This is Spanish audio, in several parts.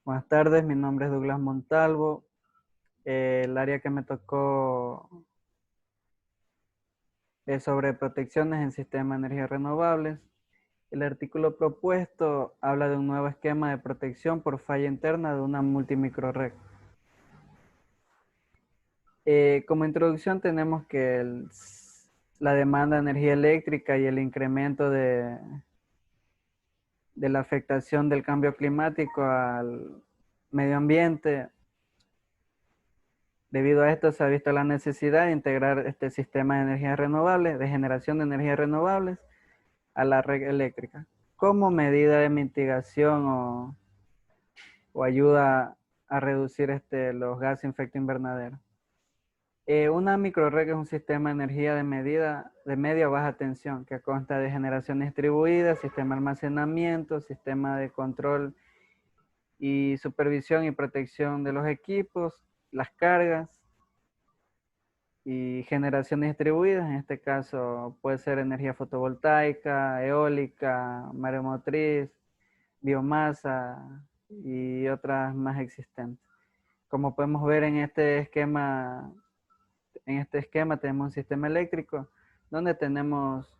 Buenas tardes, mi nombre es Douglas Montalvo. El área que me tocó es sobre protecciones en sistemas de energías renovables. El artículo propuesto habla de un nuevo esquema de protección por falla interna de una multimicrored. Como introducción tenemos que la demanda de energía eléctrica y el incremento de la afectación del cambio climático al medio ambiente. Debido a esto se ha visto la necesidad de integrar este sistema de energías renovables, de generación de energías renovables, a la red eléctrica, como medida de mitigación o ayuda a reducir los gases de efecto invernadero. Una microred es un sistema de energía de media o baja tensión que consta de generación distribuida, sistema de almacenamiento, sistema de control y supervisión y protección de los equipos, las cargas, y generación distribuida. En este caso puede ser energía fotovoltaica, eólica, mareomotriz, biomasa y otras más existentes. Como podemos ver en este esquema tenemos un sistema eléctrico donde tenemos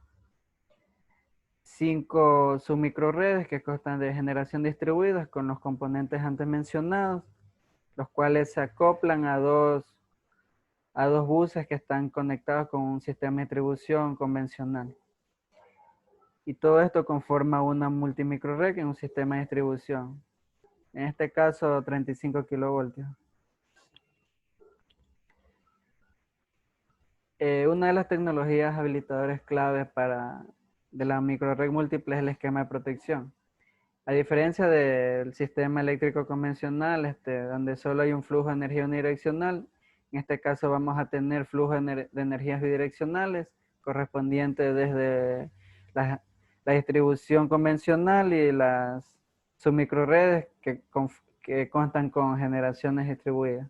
5 submicroredes que constan de generación distribuida con los componentes antes mencionados, los cuales se acoplan a dos buses que están conectados con un sistema de distribución convencional. Y todo esto conforma una multimicrored en un sistema de distribución. En este caso, 35 kilovoltios. Una de las tecnologías habilitadoras claves de la microred múltiple es el esquema de protección. A diferencia del sistema eléctrico convencional, donde solo hay un flujo de energía unidireccional, en este caso vamos a tener flujo de energías bidireccionales correspondientes desde la distribución convencional y las submicroredes que constan con generaciones distribuidas.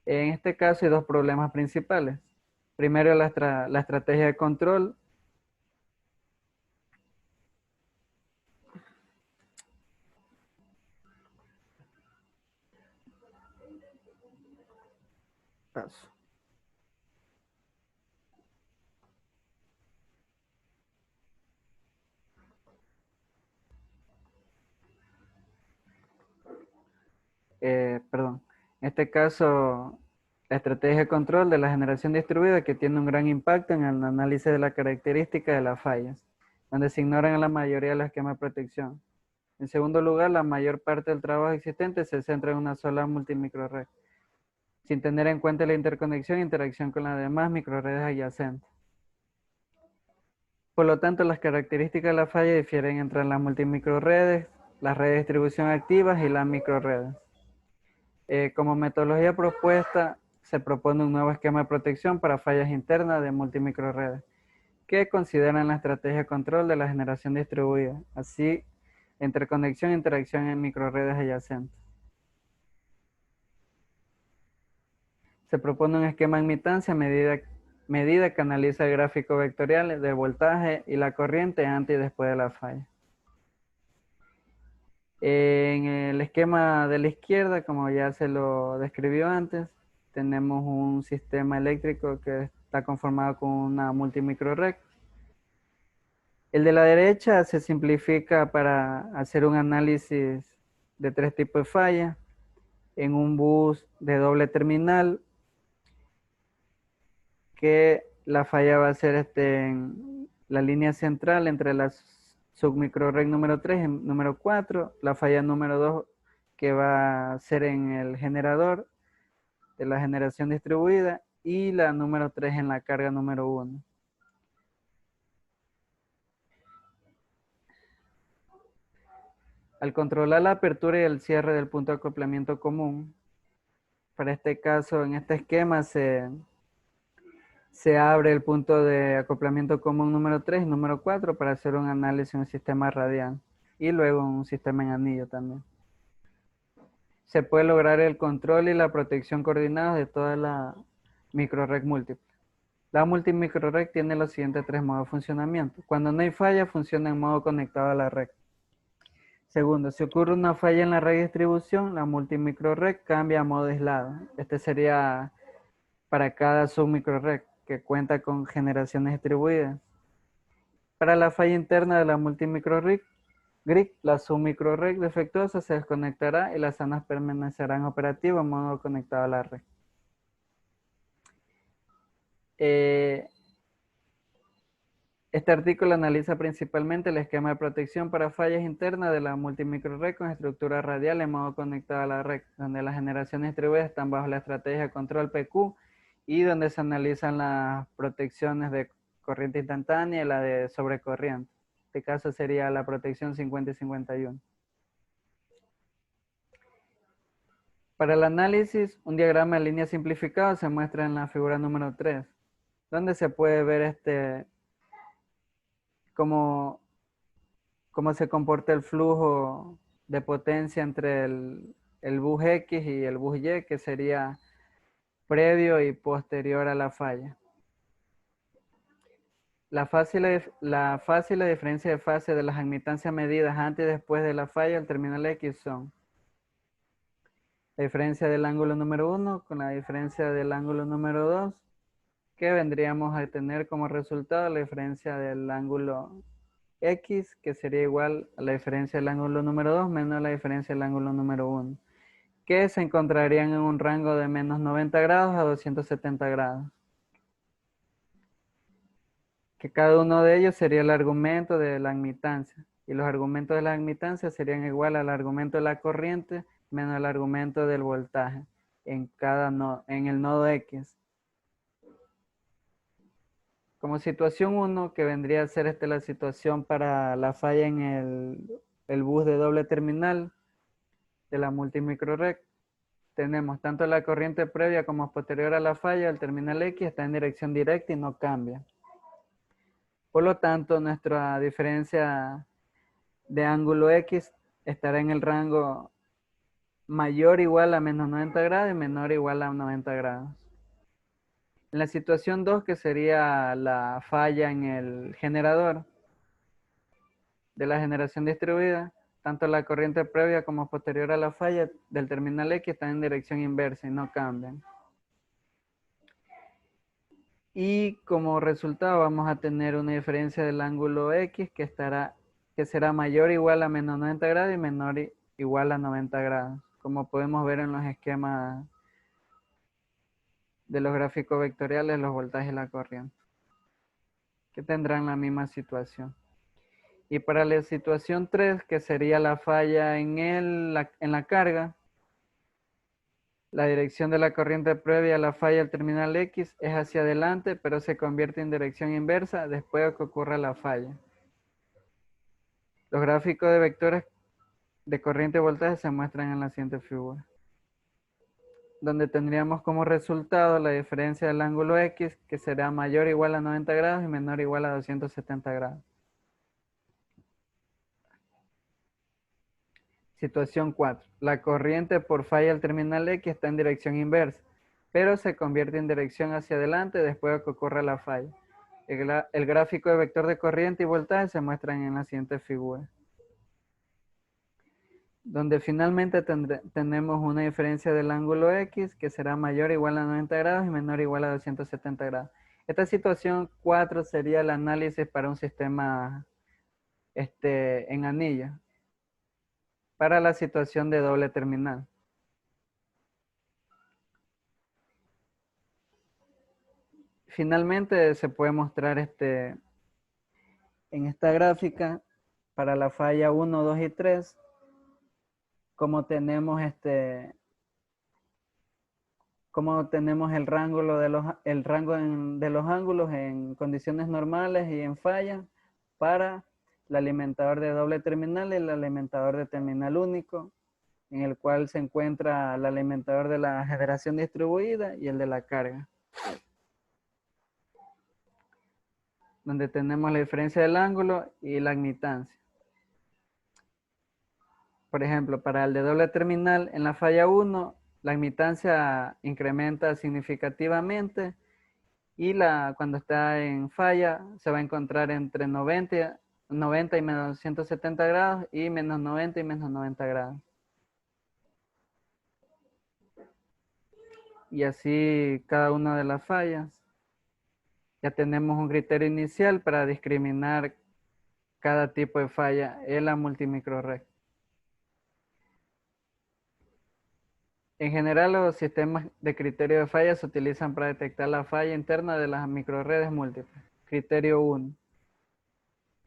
En este caso hay dos problemas principales. Primero, la estrategia de control. Paso. Perdón. En este caso, la estrategia de control de la generación distribuida que tiene un gran impacto en el análisis de las características de las fallas, donde se ignoran la mayoría de los esquemas de protección. En segundo lugar, la mayor parte del trabajo existente se centra en una sola multimicrored, sin tener en cuenta la interconexión e interacción con las demás microredes adyacentes. Por lo tanto, las características de la falla difieren entre las multimicroredes, las redes de distribución activas y las microredes. Como metodología propuesta, se propone un nuevo esquema de protección para fallas internas de multimicroredes, que consideran la estrategia de control de la generación distribuida, así interconexión e interacción en microredes adyacentes. Se propone un esquema de admitancia medida que analiza el gráfico vectorial del voltaje y la corriente antes y después de la falla. En el esquema de la izquierda, como ya se lo describió antes, tenemos un sistema eléctrico que está conformado con una multimicrored. El de la derecha se simplifica para hacer un análisis de 3 tipos de falla en un bus de doble terminal, que la falla va a ser en la línea central entre la submicrored número 3 y número 4, la falla número 2 que va a ser en el generador de la generación distribuida y la número 3 en la carga número 1. Al controlar la apertura y el cierre del punto de acoplamiento común, para este caso, en este esquema se abre el punto de acoplamiento común número 3 y número 4 para hacer un análisis en un sistema radial y luego un sistema en anillo también. Se puede lograr el control y la protección coordinados de toda la microred múltiple. La multimicrored tiene los siguientes 3 modos de funcionamiento. Cuando no hay falla, funciona en modo conectado a la red. Segundo, si ocurre una falla en la red de distribución, la multimicrored cambia a modo aislado. Este sería para cada submicrored que cuenta con generaciones distribuidas. Para la falla interna de la multimicrored, la submicrored defectuosa se desconectará y las zonas permanecerán operativas en modo conectado a la red. Este artículo analiza principalmente el esquema de protección para fallas internas de la multimicrored con estructura radial en modo conectado a la red, donde las generaciones distribuidas están bajo la estrategia de control PQ y donde se analizan las protecciones de corriente instantánea y la de sobrecorriente. En este caso sería la protección 50 y 51. Para el análisis, un diagrama de línea simplificado se muestra en la figura número 3, donde se puede ver cómo se comporta el flujo de potencia entre el bus X y el bus Y, que sería previo y posterior a la falla. La fase y la diferencia de fase de las admitancias medidas antes y después de la falla del terminal X son la diferencia del ángulo número 1 con la diferencia del ángulo número 2, que vendríamos a tener como resultado la diferencia del ángulo X, que sería igual a la diferencia del ángulo número 2 menos la diferencia del ángulo número 1, que se encontrarían en un rango de menos 90 grados a 270 grados. Que cada uno de ellos sería el argumento de la admitancia. Y los argumentos de la admitancia serían igual al argumento de la corriente menos el argumento del voltaje en el nodo X. Como situación 1, que vendría a ser la situación para la falla en el bus de doble terminal de la multimicrored, tenemos tanto la corriente previa como posterior a la falla, el terminal X está en dirección directa y no cambia. Por lo tanto, nuestra diferencia de ángulo X estará en el rango mayor o igual a menos 90 grados y menor o igual a 90 grados. En la situación 2, que sería la falla en el generador de la generación distribuida, tanto la corriente previa como posterior a la falla del terminal X están en dirección inversa y no cambian. Y como resultado vamos a tener una diferencia del ángulo X que será mayor o igual a menos 90 grados y menor o igual a 90 grados, como podemos ver en los esquemas de los gráficos vectoriales, los voltajes y la corriente, que tendrán la misma situación. Y para la situación 3, que sería la falla en la carga, la dirección de la corriente previa a la falla del terminal X es hacia adelante, pero se convierte en dirección inversa después de que ocurra la falla. Los gráficos de vectores de corriente y voltaje se muestran en la siguiente figura, donde tendríamos como resultado la diferencia del ángulo X, que será mayor o igual a 90 grados y menor o igual a 270 grados. Situación 4. La corriente por falla del terminal X está en dirección inversa, pero se convierte en dirección hacia adelante después de que ocurra la falla. El gráfico de vector de corriente y voltaje se muestran en la siguiente figura, donde finalmente tenemos una diferencia del ángulo X que será mayor o igual a 90 grados y menor o igual a 270 grados. Esta situación 4 sería el análisis para un sistema en anillo, para la situación de doble terminal. Finalmente se puede mostrar en esta gráfica para la falla 1, 2 y 3, como tenemos el rango de los ángulos en condiciones normales y en falla para el alimentador de doble terminal y el alimentador de terminal único, en el cual se encuentra el alimentador de la generación distribuida y el de la carga, donde tenemos la diferencia del ángulo y la admitancia. Por ejemplo, para el de doble terminal, en la falla 1, la admitancia incrementa significativamente y cuando está en falla se va a encontrar entre 90 90 y menos 170 grados y menos 90 y menos 90 grados. Y así cada una de las fallas. Ya tenemos un criterio inicial para discriminar cada tipo de falla en la multimicrored. En general, los sistemas de criterio de falla se utilizan para detectar la falla interna de las microredes múltiples. Criterio 1.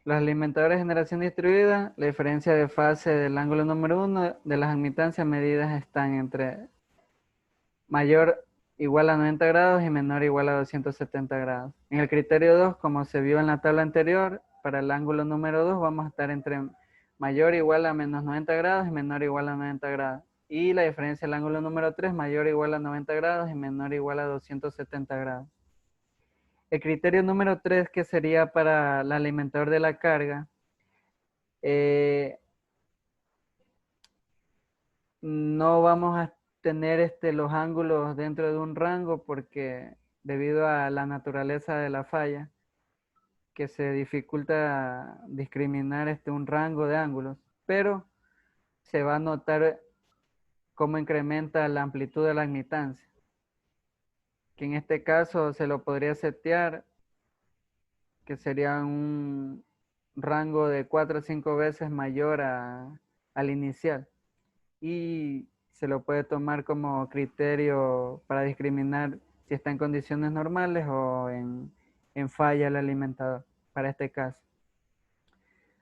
Los alimentadores de generación distribuida, la diferencia de fase del ángulo número 1 de las admitancias medidas están entre mayor igual a 90 grados y menor igual a 270 grados. En el criterio 2, como se vio en la tabla anterior, para el ángulo número 2 vamos a estar entre mayor igual a menos 90 grados y menor igual a 90 grados. Y la diferencia del ángulo número 3, mayor igual a 90 grados y menor igual a 270 grados. El criterio número 3, que sería para el alimentador de la carga, no vamos a tener los ángulos dentro de un rango porque debido a la naturaleza de la falla, que se dificulta discriminar un rango de ángulos, pero se va a notar cómo incrementa la amplitud de la admitancia, que en este caso se lo podría setear, que sería un rango de 4 o 5 veces mayor al inicial. Y se lo puede tomar como criterio para discriminar si está en condiciones normales o en falla el alimentador, para este caso.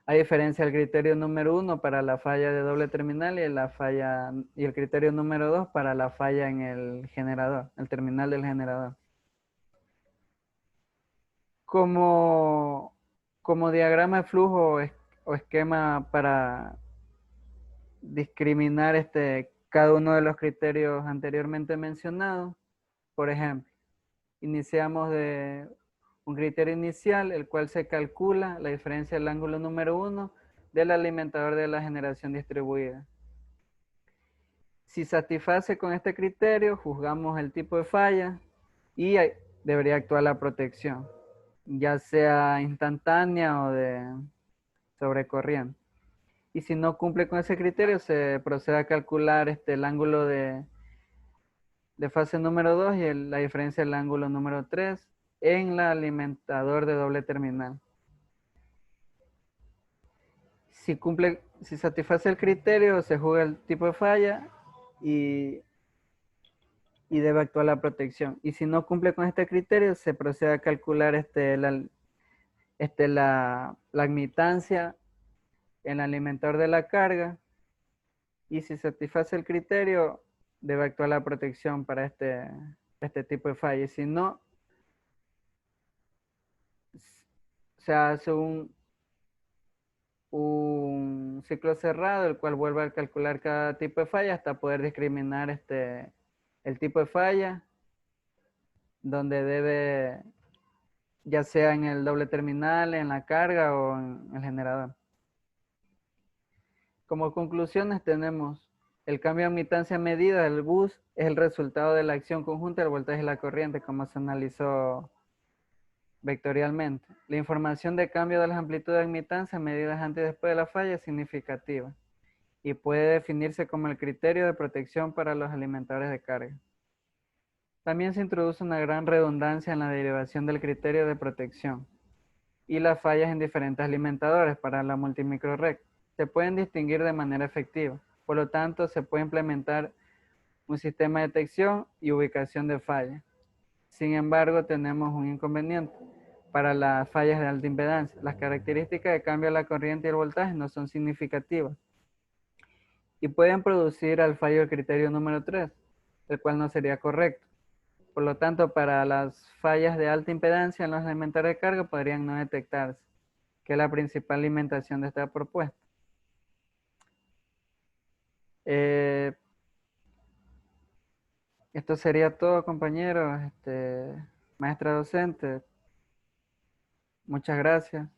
A diferencia del criterio número 1 para la falla de doble terminal y el criterio número 2 para la falla en el generador, el terminal del generador. Como, como diagrama de flujo o esquema para discriminar cada uno de los criterios anteriormente mencionados, por ejemplo, iniciamos de un criterio inicial, el cual se calcula la diferencia del ángulo número 1 del alimentador de la generación distribuida. Si satisface con este criterio, juzgamos el tipo de falla y debería actuar la protección, ya sea instantánea o de sobrecorriente. Y si no cumple con ese criterio, se procede a calcular el ángulo de fase número 2 y la diferencia del ángulo número 3 en el alimentador de doble terminal. Si satisface el criterio, se juzga el tipo de falla y debe actuar la protección. Y si no cumple con este criterio, se procede a calcular la admitancia en el alimentador de la carga. Y si satisface el criterio, debe actuar la protección para este tipo de falla. Y si no, se hace un ciclo cerrado, el cual vuelve a calcular cada tipo de falla hasta poder discriminar el tipo de falla, donde debe, ya sea en el doble terminal, en la carga o en el generador. Como conclusiones tenemos el cambio de admitancia medida del bus es el resultado de la acción conjunta del voltaje y la corriente, como se analizó vectorialmente. La información de cambio de las amplitudes de admitancia medidas antes y después de la falla es significativa y puede definirse como el criterio de protección para los alimentadores de carga. También se introduce una gran redundancia en la derivación del criterio de protección y las fallas en diferentes alimentadores para la multimicrored se pueden distinguir de manera efectiva. Por lo tanto, se puede implementar un sistema de detección y ubicación de fallas. Sin embargo, tenemos un inconveniente. Para las fallas de alta impedancia, las características de cambio de la corriente y el voltaje no son significativas y pueden producir al fallo del criterio número 3, el cual no sería correcto. Por lo tanto, para las fallas de alta impedancia en los alimentadores de carga podrían no detectarse, que es la principal limitación de esta propuesta. Eh, Esto sería todo, compañeros. Maestra docente, muchas gracias.